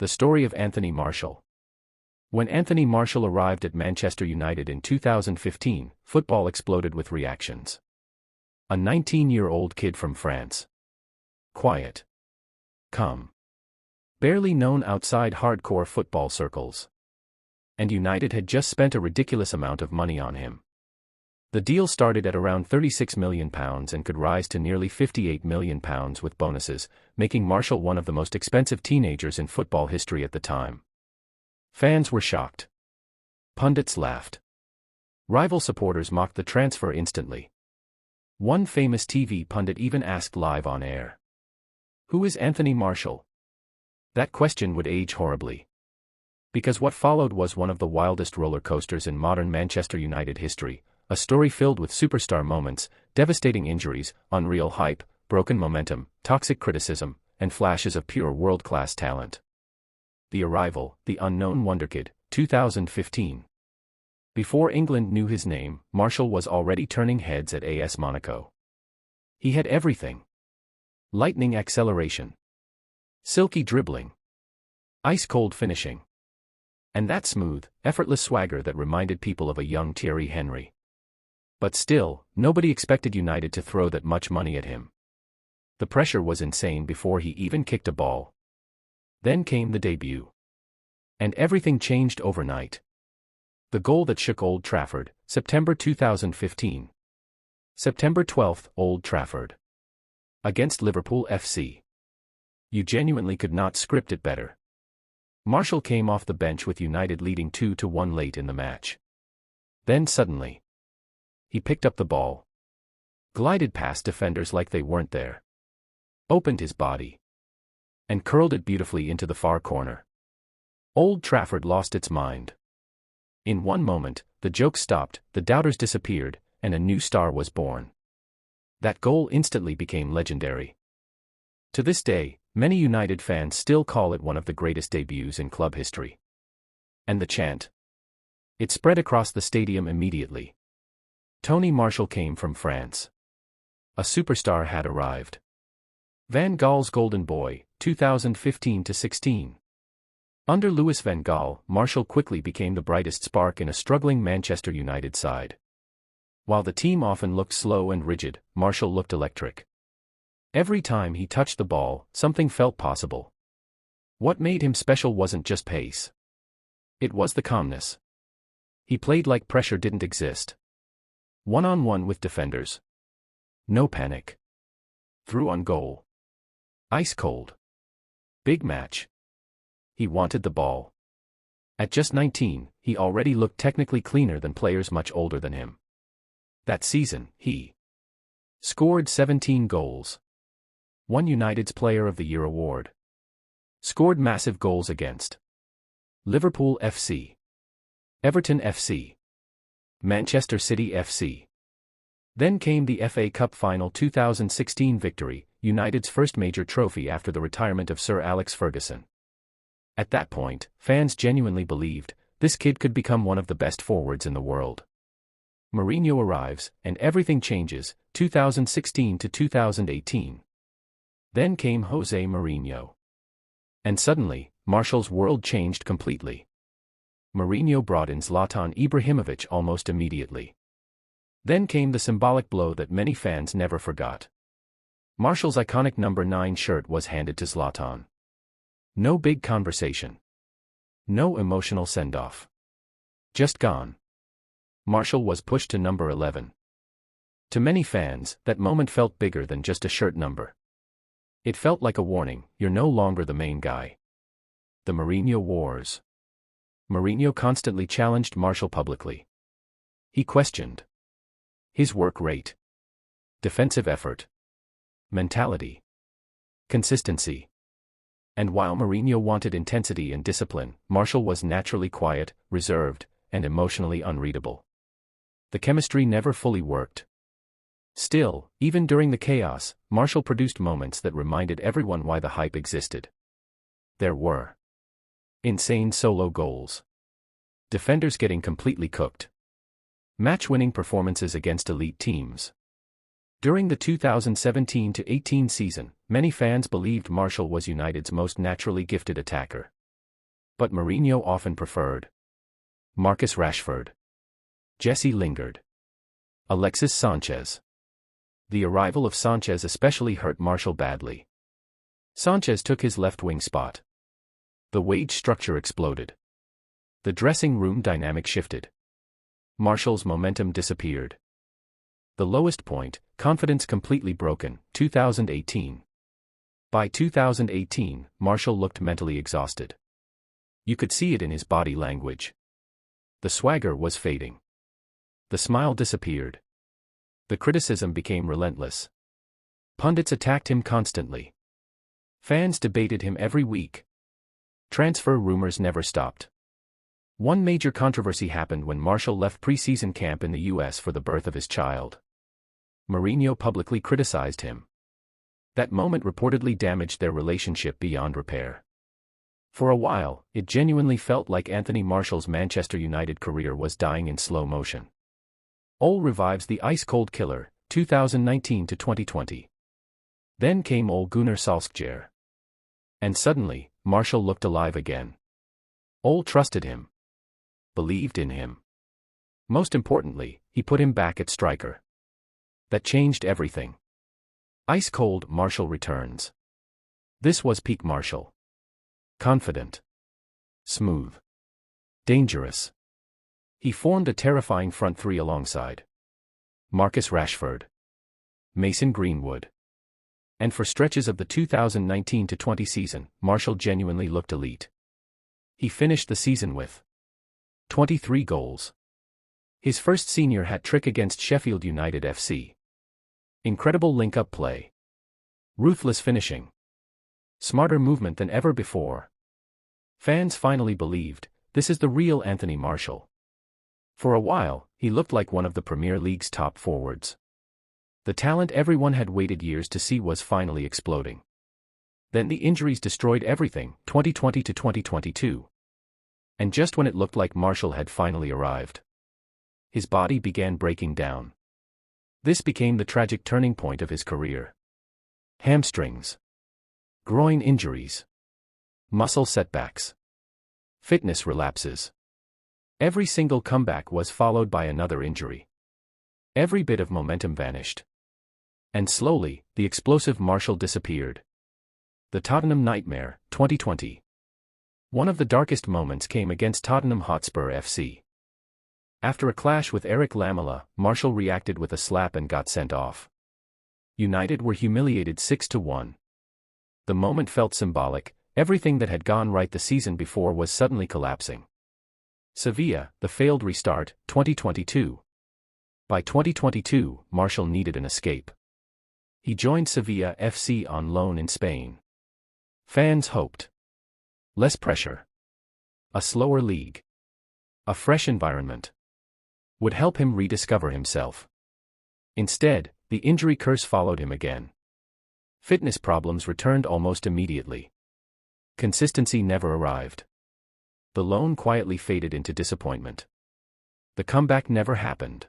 The story of Anthony Martial. When Anthony Martial arrived at Manchester United in 2015, football exploded with reactions. A 19-year-old kid from France. Quiet. Calm. Barely known outside hardcore football circles. And United had just spent a ridiculous amount of money on him. The deal started at around £36 million and could rise to nearly £58 million with bonuses, making Martial one of the most expensive teenagers in football history at the time. Fans were shocked. Pundits laughed. Rival supporters mocked the transfer instantly. One famous TV pundit even asked live on air, "Who is Anthony Martial?" That question would age horribly. Because what followed was one of the wildest roller coasters in modern Manchester United history. A story filled with superstar moments, devastating injuries, unreal hype, broken momentum, toxic criticism, and flashes of pure world-class talent. The arrival, the unknown wonderkid, 2015. Before England knew his name, Martial was already turning heads at AS Monaco. He had everything. Lightning acceleration. Silky dribbling. Ice-cold finishing. And that smooth, effortless swagger that reminded people of a young Thierry Henry. But still, nobody expected United to throw that much money at him. The pressure was insane before he even kicked a ball. Then came the debut. And everything changed overnight. The goal that shook Old Trafford, September 2015. September 12th, Old Trafford. Against Liverpool FC. You genuinely could not script it better. Martial came off the bench with United leading 2-1 late in the match. Then suddenly, he picked up the ball. Glided past defenders like they weren't there. Opened his body. And curled it beautifully into the far corner. Old Trafford lost its mind. In one moment, the jokes stopped, the doubters disappeared, and a new star was born. That goal instantly became legendary. To this day, many United fans still call it one of the greatest debuts in club history. And the chant. It spread across the stadium immediately. Tony Martial came from France. A superstar had arrived. Van Gaal's Golden Boy, 2015-16. Under Louis van Gaal, Martial quickly became the brightest spark in a struggling Manchester United side. While the team often looked slow and rigid, Martial looked electric. Every time he touched the ball, something felt possible. What made him special wasn't just pace. It was the calmness. He played like pressure didn't exist. One-on-one with defenders. No panic. Through on goal. Ice cold. Big match. He wanted the ball. At just 19, he already looked technically cleaner than players much older than him. That season, he scored 17 goals. Won United's Player of the Year award. Scored massive goals against Liverpool FC. Everton FC. Manchester City FC. Then came the FA Cup Final 2016 victory, United's first major trophy after the retirement of Sir Alex Ferguson. At that point, fans genuinely believed, this kid could become one of the best forwards in the world. Mourinho arrives, and everything changes, 2016 to 2018. Then came Jose Mourinho. And suddenly, Martial's world changed completely. Mourinho brought in Zlatan Ibrahimovic almost immediately. Then came the symbolic blow that many fans never forgot. Martial's iconic number 9 shirt was handed to Zlatan. No big conversation. No emotional send-off. Just gone. Martial was pushed to number 11. To many fans, that moment felt bigger than just a shirt number. It felt like a warning, you're no longer the main guy. The Mourinho Wars. Mourinho constantly challenged Martial publicly. He questioned his work rate, defensive effort, mentality, consistency. And while Mourinho wanted intensity and discipline, Martial was naturally quiet, reserved, and emotionally unreadable. The chemistry never fully worked. Still, even during the chaos, Martial produced moments that reminded everyone why the hype existed. There were insane solo goals. Defenders getting completely cooked. Match-winning performances against elite teams. During the 2017-18 season, many fans believed Martial was United's most naturally gifted attacker. but Mourinho often preferred Marcus Rashford, Jesse Lingard, Alexis Sanchez. The arrival of Sanchez especially hurt Martial badly. Sanchez took his left-wing spot. The wage structure exploded. The dressing room dynamic shifted. Martial's momentum disappeared. The lowest point, confidence completely broken, 2018. By 2018, Martial looked mentally exhausted. You could see it in his body language. The swagger was fading. The smile disappeared. The criticism became relentless. Pundits attacked him constantly. Fans debated him every week. Transfer rumors never stopped. One major controversy happened when Martial left preseason camp in the US for the birth of his child. Mourinho publicly criticized him. That moment reportedly damaged their relationship beyond repair. For a while, it genuinely felt like Anthony Martial's Manchester United career was dying in slow motion. Ole revives the ice-cold killer, 2019 to 2020. Then came Ole Gunnar Solskjaer. And suddenly, Martial looked alive again. Ole trusted him. Believed in him. Most importantly, he put him back at striker. That changed everything. Ice-cold Martial returns. This was peak Martial. Confident. Smooth. Dangerous. He formed a terrifying front three alongside Marcus Rashford, Mason Greenwood. And for stretches of the 2019-20 season, Martial genuinely looked elite. He finished the season with 23 goals. His first senior hat-trick against Sheffield United FC. Incredible link-up play. Ruthless finishing. Smarter movement than ever before. Fans finally believed, this is the real Anthony Martial. For a while, he looked like one of the Premier League's top forwards. The talent everyone had waited years to see was finally exploding. Then the injuries destroyed everything, 2020 to 2022. And just when it looked like Martial had finally arrived, his body began breaking down. This became the tragic turning point of his career. Hamstrings. Groin injuries. Muscle setbacks. Fitness relapses. Every single comeback was followed by another injury. Every bit of momentum vanished. And slowly, the explosive Martial disappeared. The Tottenham nightmare, 2020. One of the darkest moments came against Tottenham Hotspur FC. After a clash with Eric Lamela, Martial reacted with a slap and got sent off. United were humiliated 6-1. The moment felt symbolic. Everything that had gone right the season before was suddenly collapsing. Sevilla, the failed restart, 2022. By 2022, Martial needed an escape. He joined Sevilla FC on loan in Spain. Fans hoped. Less pressure. A slower league. A fresh environment. Would help him rediscover himself. Instead, the injury curse followed him again. Fitness problems returned almost immediately. Consistency never arrived. The loan quietly faded into disappointment. The comeback never happened.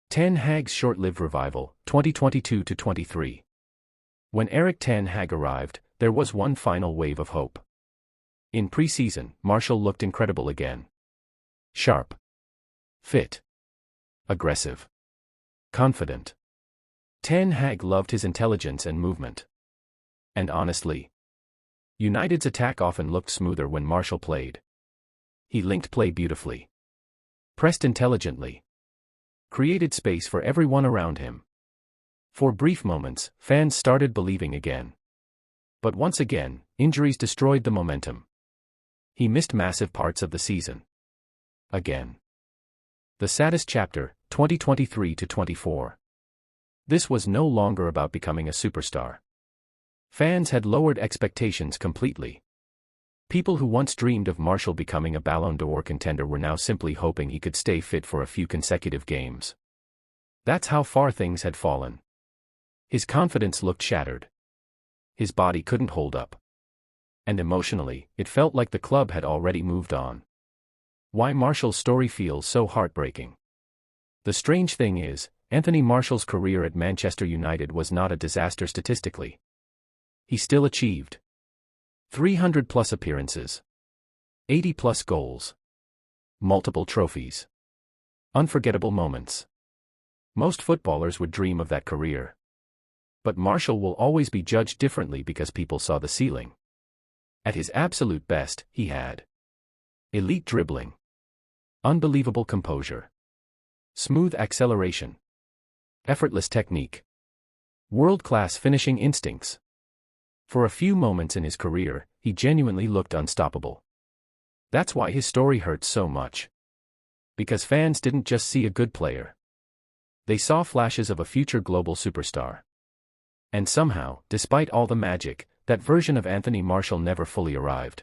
Ten Hag's short-lived revival, 2022 to 23. When Erik Ten Hag arrived, there was one final wave of hope. In pre-season, Martial looked incredible again. Sharp. Fit. Aggressive. Confident. Ten Hag loved his intelligence and movement. And honestly, United's attack often looked smoother when Martial played. He linked play beautifully. Pressed intelligently. Created space for everyone around him. For brief moments, fans started believing again. But once again, injuries destroyed the momentum. He missed massive parts of the season. Again. The saddest chapter, 2023 to 24. This was no longer about becoming a superstar. Fans had lowered expectations completely. People who once dreamed of Martial becoming a Ballon d'Or contender were now simply hoping he could stay fit for a few consecutive games. That's how far things had fallen. His confidence looked shattered. His body couldn't hold up. And emotionally, it felt like the club had already moved on. Why Martial's story feels so heartbreaking. The strange thing is, Anthony Martial's career at Manchester United was not a disaster statistically. He still achieved 300-plus appearances, 80-plus goals. Multiple trophies. Unforgettable moments. Most footballers would dream of that career. But Marshall will always be judged differently because people saw the ceiling. At his absolute best, he had elite dribbling, unbelievable composure, smooth acceleration, effortless technique, world-class finishing instincts. For a few moments in his career, he genuinely looked unstoppable. That's why his story hurts so much. Because fans didn't just see a good player. They saw flashes of a future global superstar. And somehow, despite all the magic, that version of Anthony Marshall never fully arrived.